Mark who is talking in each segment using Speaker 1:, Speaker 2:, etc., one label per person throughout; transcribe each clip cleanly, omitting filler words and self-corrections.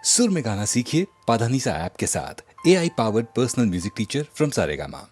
Speaker 1: सुर में गाना सीखिए पाधानीसा ऐप के साथ। AI powered personal music teacher from Saregama.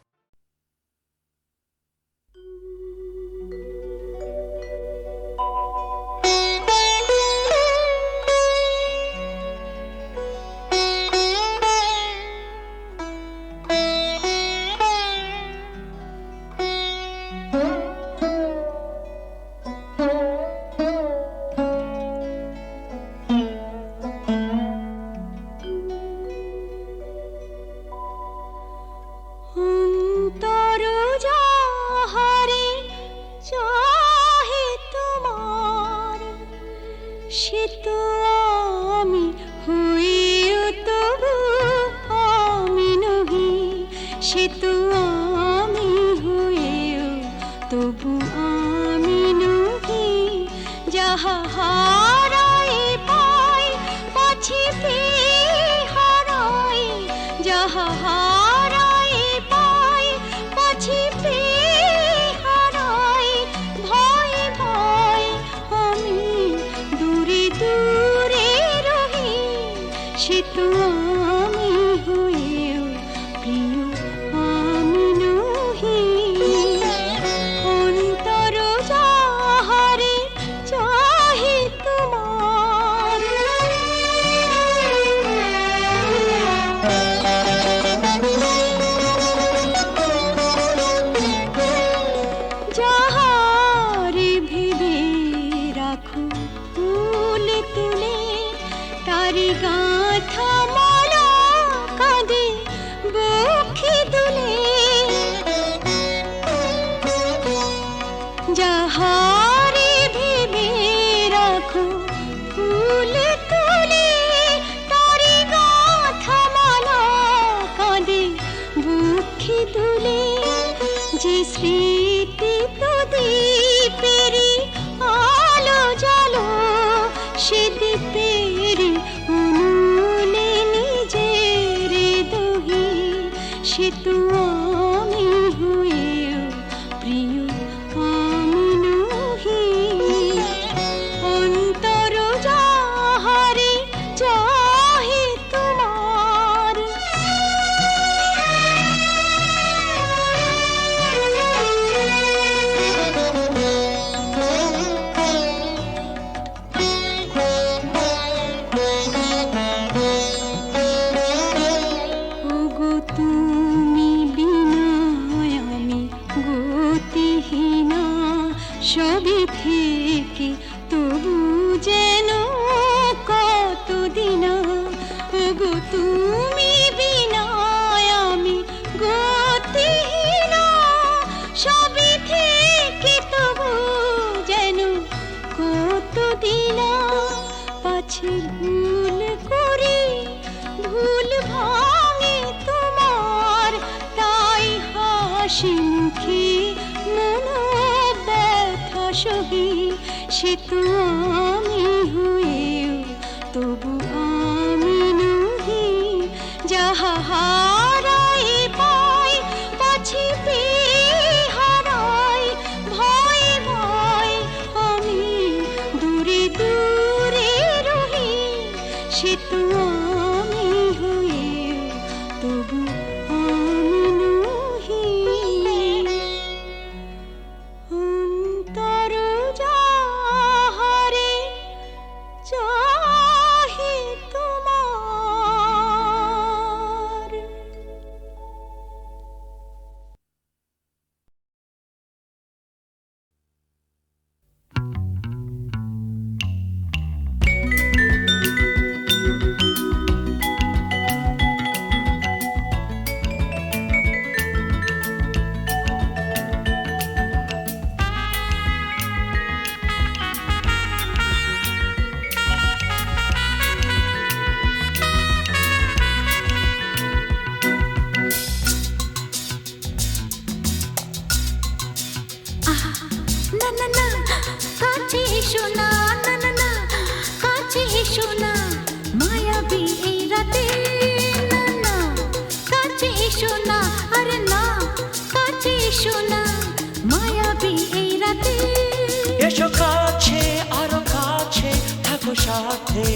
Speaker 2: এসো কাছে আরো কাছে থাকো সাথে,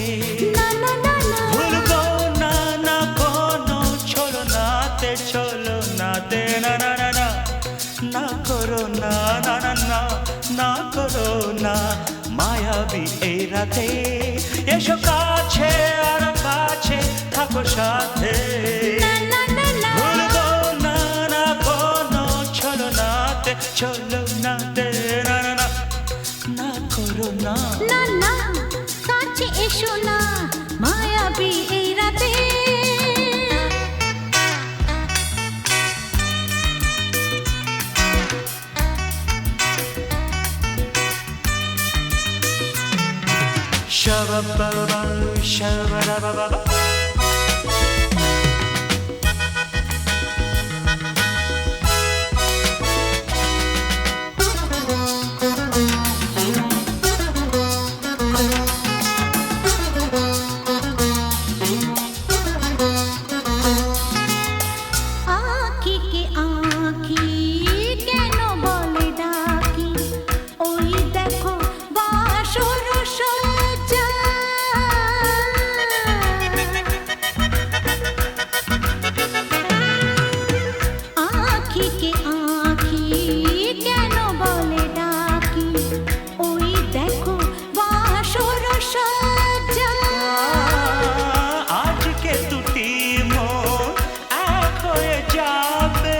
Speaker 3: না না না না
Speaker 2: ভুল
Speaker 3: না করো না মায়াবী এই রাতে এসো কাছে আর কাছে থাকো সাথে ভুলবো না না কোনো ছলো নাতে চলো নাতে না না না না করো না
Speaker 2: না না কাছে এসো না মায়াবী এই রাতে
Speaker 3: Shabba-ba-ba, shabba-da-ba-ba-ba.
Speaker 2: আঁখি কে আঁখি কেন বলে ডাকি ওই দেখো বাসর সজ্জা আঁখি কে আঁখি কেন বলে ডাকি ওই দেখো বাসর সজ্জা
Speaker 3: আজকে দুটি মন এক হয়ে যাবে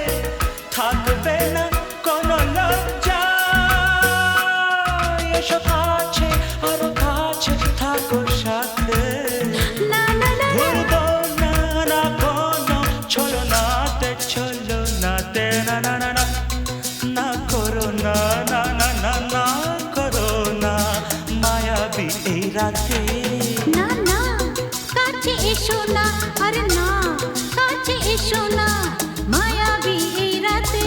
Speaker 3: থাকবে না কোনো লজ্জা এসো কাছে আরো কাছে থাকো সাথে
Speaker 2: না না না
Speaker 3: ভুলবো না না কোনো চলো নাতে না না না না না করো না না না না না করো না মায়াবী এই রাতে
Speaker 2: না না কাছে এসো না আরে না কাছে এসো না মায়াবী এই রাতে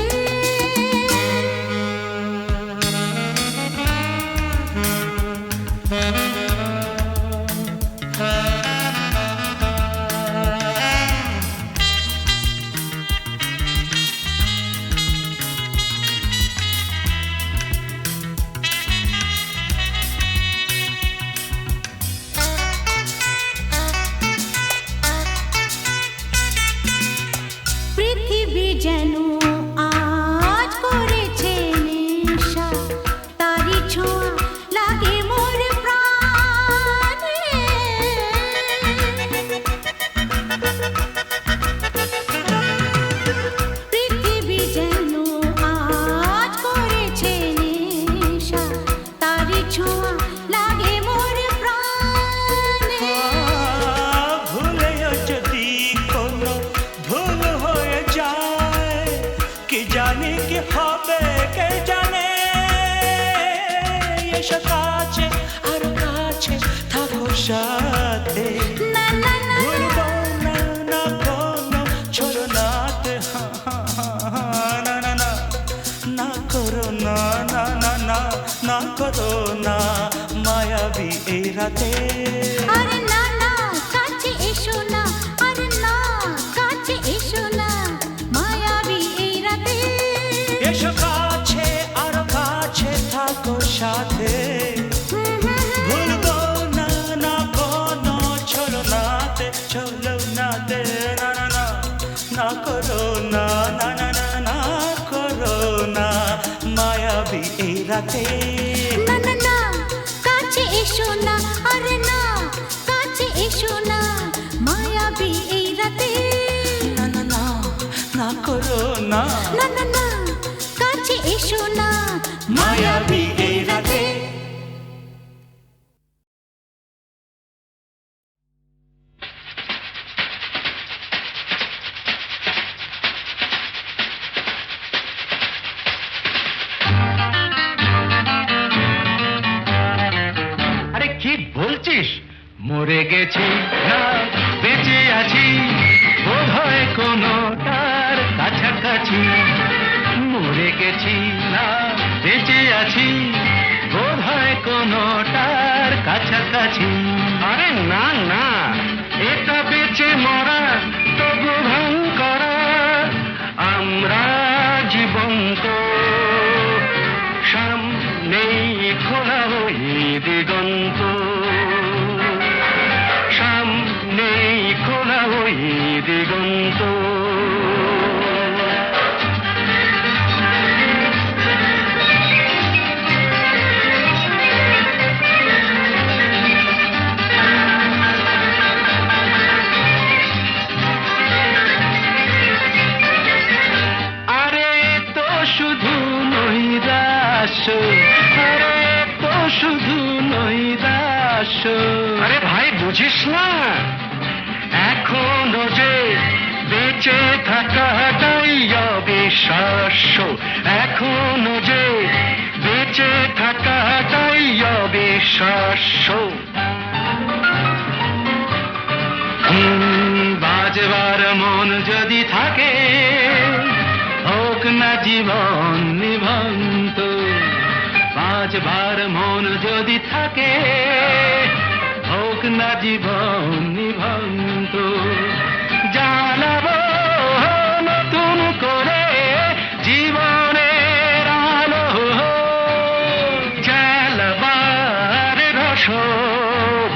Speaker 2: পৃথিবী যেন আজ করেছে নেশা তারি ছোঁয়া লাগে মোর প্রাণে পৃথিবী যেন আজ করেছে নেশা তারি ছোঁয়া লাগে মোর প্রাণে
Speaker 3: ভুলেও যদি কোনো ভুল হয়ে যায় কি জানি কি হবে কে জানে এসো কাছে আর কাছে থাকো সাথে
Speaker 2: না না না
Speaker 3: ভুলবো না না কোনো চলো নাতে না না না না করো না না না না না করো না মায়াবী এই রাতে
Speaker 2: আরে না না কাছে এসো না আরে না কাছে এসো না মায়াবী এই রাতে
Speaker 3: এসো কাছে আর কাছে থাকো সাথে ভুলবো না না কোনো চলো নাতে না না না না করো না না না না না করো না মায়াবী এই রাতে
Speaker 2: না না না কাছে এসো না আরে না কাছে এসো না মায়াবী এই রাতে
Speaker 3: না না না না করো না
Speaker 2: না না না কাছে এসো না
Speaker 3: মায়াবী এই রাতে
Speaker 4: আরে কি বলছিস মরে গেছি না বেঁচে আছি বোধ হয় কোনো তার কাছাকাছি মরে গেছি না বেঁচে আছি বোধ হয় কোনো তার কাছাকাছি আরে না না এটা বেঁচে মরা তবু ভাঙ করা আমরা জীবন্ত সামনেই খোলা ওই দিগন্ত সামনেই খোলা ওই দিগন্ত এখনো যে বেঁচে থাকাটাই অবিশ্বাস্য, এখনো যে বেঁচে থাকাটাই অবিশ্বাস্য। বাজবার মন যদি থাকে, হোক না জীবন নিভন্ত। বাজবার মন যদি থাকে, হোক না জীবন নিভন্ত। জানাবো নতুন করে জীবনের আলো, জ্বালাবার রসদ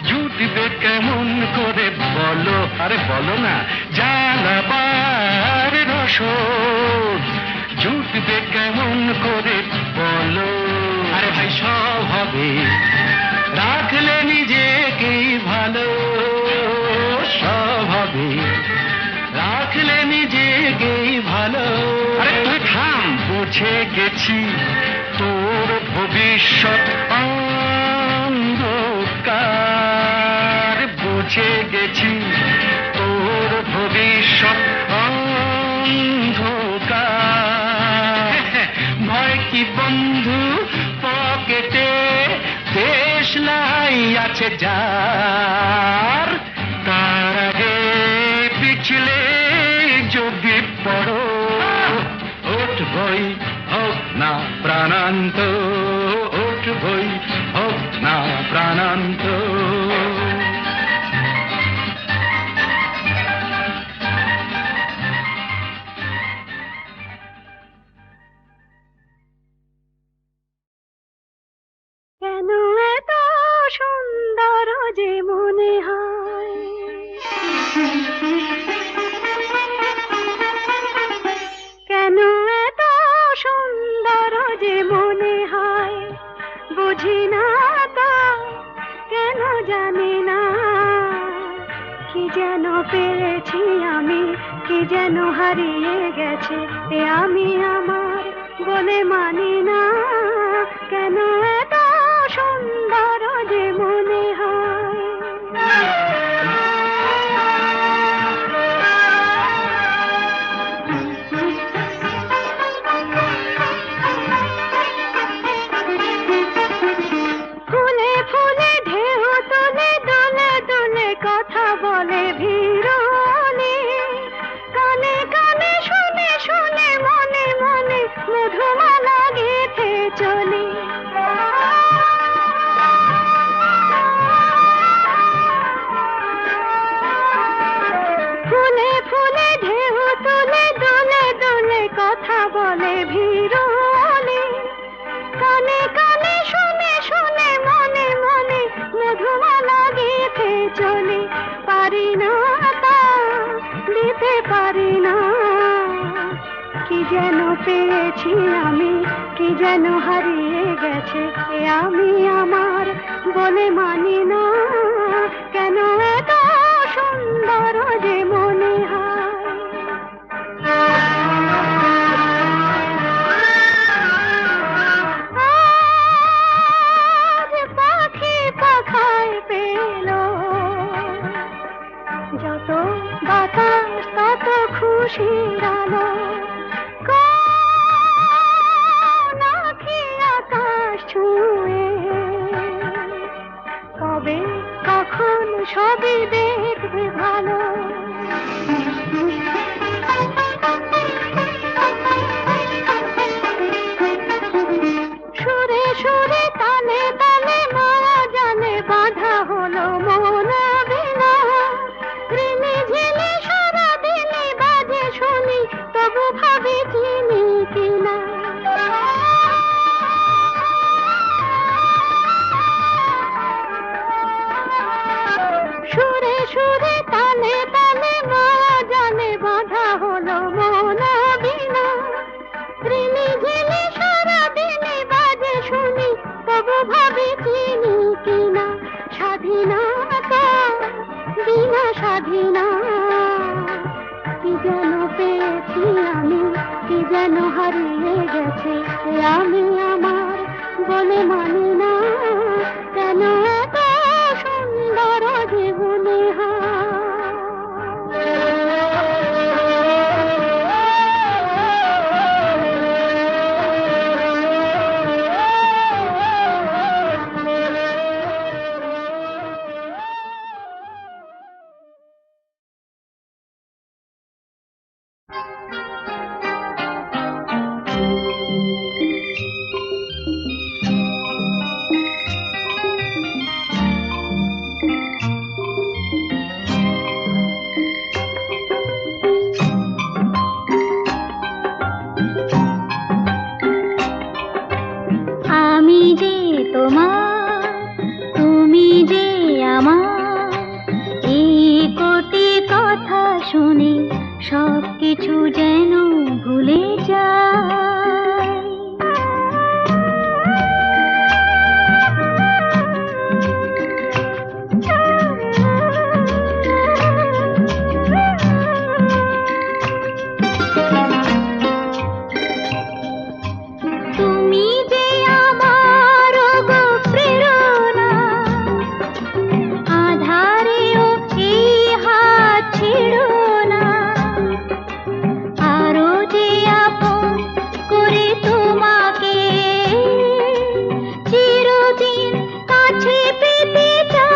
Speaker 4: জুটবে কেমন করে বলো, আরে বলো না। জ্বালাবার রসদ জুটবে কেমন করে বলো। আরে ভাই সব হবে রাখলে নিজেকেই ভালো, সব হবে রাখলে নিজেকেই ভালো। আরে তুই থাম, বুঝে গেছি তোর ভবিষ্যৎ অন্ধকার, বুঝে গেছি তোর ভবিষ্যৎ অন্ধকার। ভয় কি বন্ধু পকেটে, দেশলাই আছে যার, তার আগে পিছলে যদি পড়ো, উঠবই হোক না প্রাণান্ত, উঠবই হোক না প্রাণান্ত।
Speaker 2: কেন এত সুন্দর যে মনে হয়, কেন এত সুন্দর যে মনে হয়, বুঝি না তো কেন জানি না। কি যেন পেয়েছি আমি, কি যেন হারিয়ে গেছে এ আমি আমার বলে মানি না। কেন এত সুন্দর যে মনে হয়। ফুলে ফুলে ঢেউ তুলে দোলে দোলে কথা বলে ভিড়নে, কানে কানে শুনে শুনে মনে মনে মধুমালা গেঁথে চলে। ফুলে ফুলে ঢেউ তুলে দোলে দোলে কথা বলে ভিড়নে, কানে কানে শুনে শুনে মনে মনে মধুমালা গেঁথে চলে। পারি না তা দিতে পারি না, কি যেন পেয়েছি আমি, কি যেন হারিয়ে গেছে এ আমি আমার বলে মানি না। কেন এত সুন্দর যে মনে হয়। আজ পাখি পাখায় পেল, যত বাতাস তত খুশির আলো। কোন আঁখি আকাশ ছুঁয়ে, কবে কখন সবই দেখবে ভালো। সুরে সুরে তালে তালে মায়া জানে বাঁধা হলো মন বিনা। ঋণে ঝিলে সারা দিনে বাজে শুনি, তবু ভাবি চিনি কিনা। সুরে সুরে তালে তালে মায়া জানে বাঁধা হলো মন বিনা। ঋণে ঝিলে সারা দিনে বাজে শুনি, তবু ভাবি চিনি কিনা। স্বাধীনতা বিনা স্বাধীনা, কি যেন পেয়েছি আমি, কি যেন হারিয়ে গেছে আমি আমার বলে মানি না। কেন এত সুন্দর জীবনে হয়। শুনে সব কিছু যেন ভুলে যায়। তুমি যে আমার গো প্রেরণা, আধারেও এই হাত ছেড়ো না, আরো যে আপন করে তোমাকে চিরদিন কাছে পেতে চাই।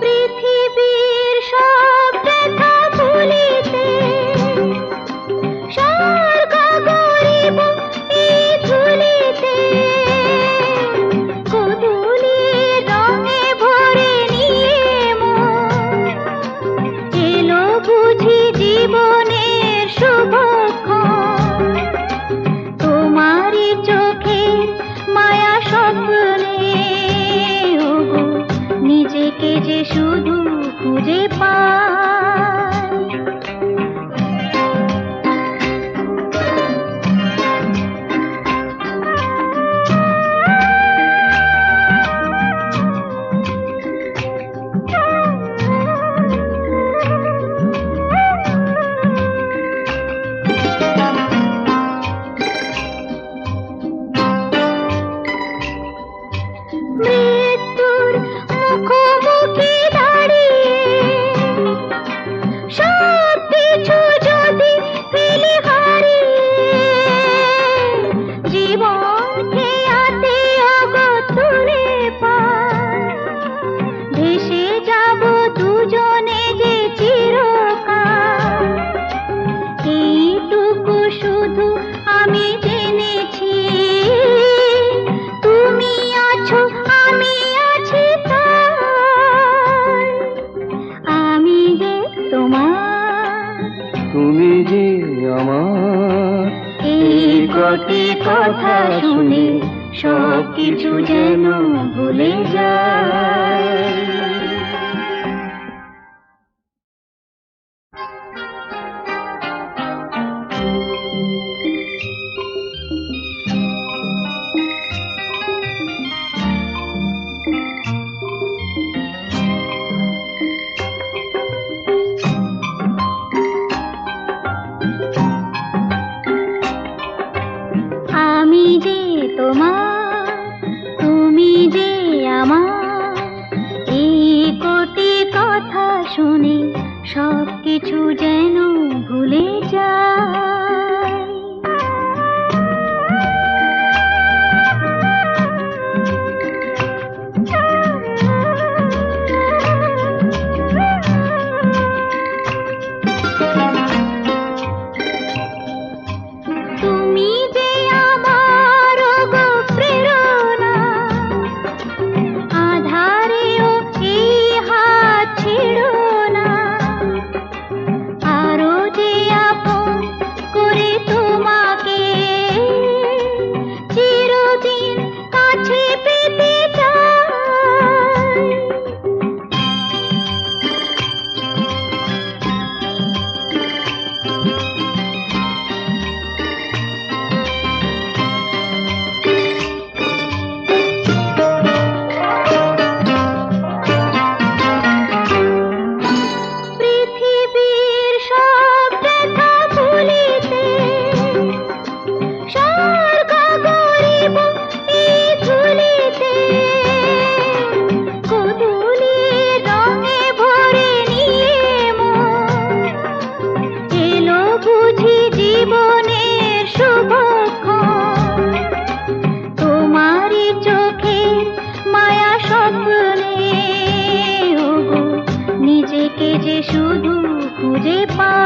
Speaker 2: পৃথিবীর সব ব্যথা ভুলিতে স্বর্গ গরিব এই ধুলিতে, গোধূলির রঙে ভরে নিয়ে মন এলো বুঝি জীবনের শুভক্ষণ। তোমারই চোখে মায়া স্বপ্নে ওগো নিজেকে যে শুধু খুঁজে পাই। মৃত্যুর মুখোমুখি দাঁড়িয়ে সব কিছু যদি ফেলে হারিয়ে, জীবনকে হাতে ওগো তুলে পাই। ভেসে যাব দুজনে যে চিরকাল, এইটুকু শুধু আমি জেনেছি, তুমি আছো আমি আছি তাই। আমি যে তোমার,
Speaker 4: তুমি যে আমার,
Speaker 2: এই কটি কথা শুনে সব কিছু যেন ভুলে যায়। আমি যে তোমার, তুমি যে আমার, এই কোটি কথা শুনে সব কিছু যেন ভুলে যায়। তুমি যে আমার গো প্রেরণা, আধারেও এই হাত ছেড়ো না, আরো যে আপন করে তোমাকে চিরদিন কাছে পেতে চাই। পৃথিবীর সব ব্যথা ভুলিতে স্বর্গ গরিব এই ধুলিতে, গোধূলির রঙে ভরে নিয়ে মন এলো বুঝি জীবনের শুভক্ষণ। তোমারই চোখে মায়া স্বপ্নে ওগো নিজেকে যে শুধু খুঁজে পাই।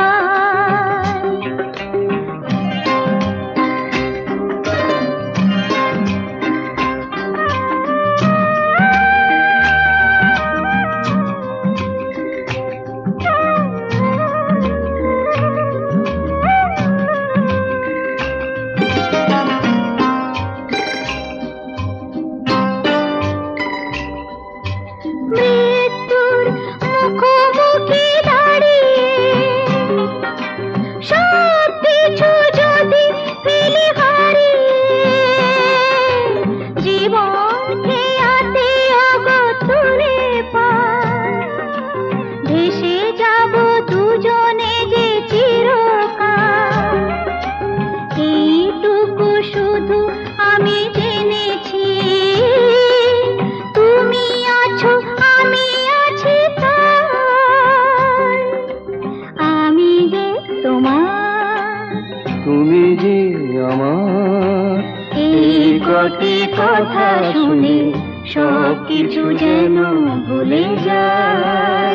Speaker 2: এই কটি কথা শুনে সব কিছু যেন ভুলে যায়।